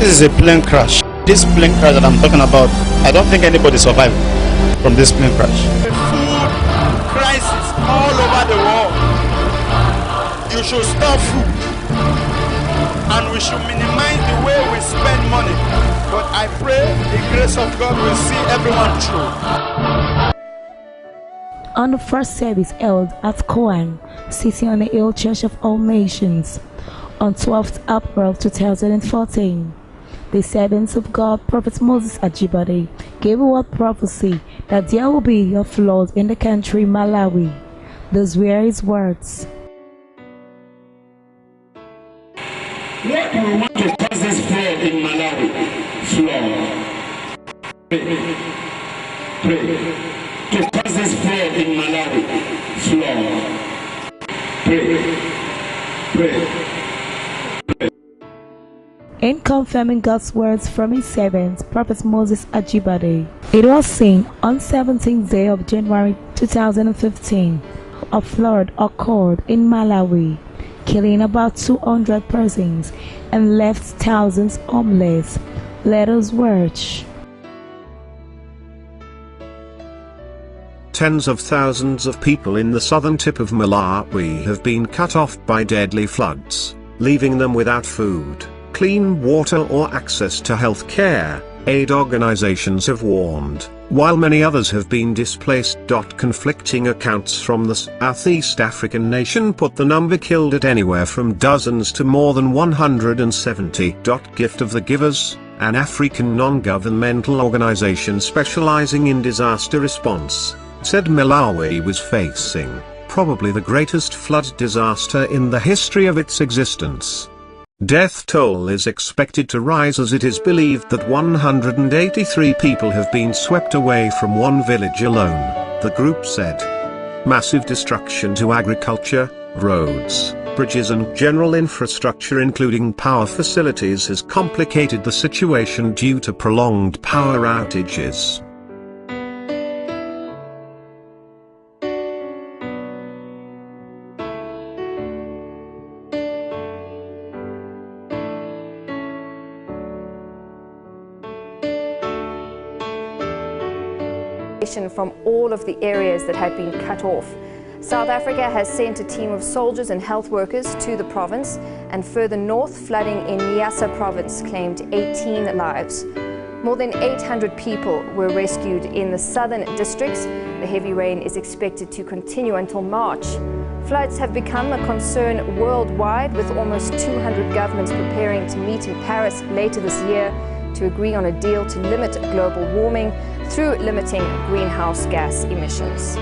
This is a plane crash. This plane crash that I'm talking about, I don't think anybody survived from this plane crash. The food crisis all over the world. You should stop food, and we should minimize the way we spend money. But I pray the grace of God will see everyone through. On the first service held at Koan, City on the Hill Church of All Nations, on 12th April 2014, the servants of God, Prophet Moses Ajibade, gave a word prophecy that there will be a flood in the country Malawi. Those were his words. What do we want to cause this flood in Malawi? Flood. Pray. To cause this flood in Malawi. Flood. Pray. In confirming God's words from his servant, Prophet Moses Ajibade, it was seen on 17th day of January 2015, a flood occurred in Malawi, killing about 200 persons and left thousands homeless. Let us watch. Tens of thousands of people in the southern tip of Malawi have been cut off by deadly floods, leaving them without food, clean water or access to health care, aid organizations have warned, while many others have been displaced. Conflicting accounts from the Southeast African nation put the number killed at anywhere from dozens to more than 170. Gift of the Givers, an African non-governmental organization specializing in disaster response, said Malawi was facing probably the greatest flood disaster in the history of its existence. Death toll is expected to rise as it is believed that 183 people have been swept away from one village alone, the group said. Massive destruction to agriculture, roads, bridges and general infrastructure including power facilities has complicated the situation due to prolonged power outages. From all of the areas that had been cut off. South Africa has sent a team of soldiers and health workers to the province, and further north, flooding in Niassa province claimed 18 lives. More than 800 people were rescued in the southern districts. The heavy rain is expected to continue until March. Floods have become a concern worldwide, with almost 200 governments preparing to meet in Paris later this year to agree on a deal to limit global warming through limiting greenhouse gas emissions.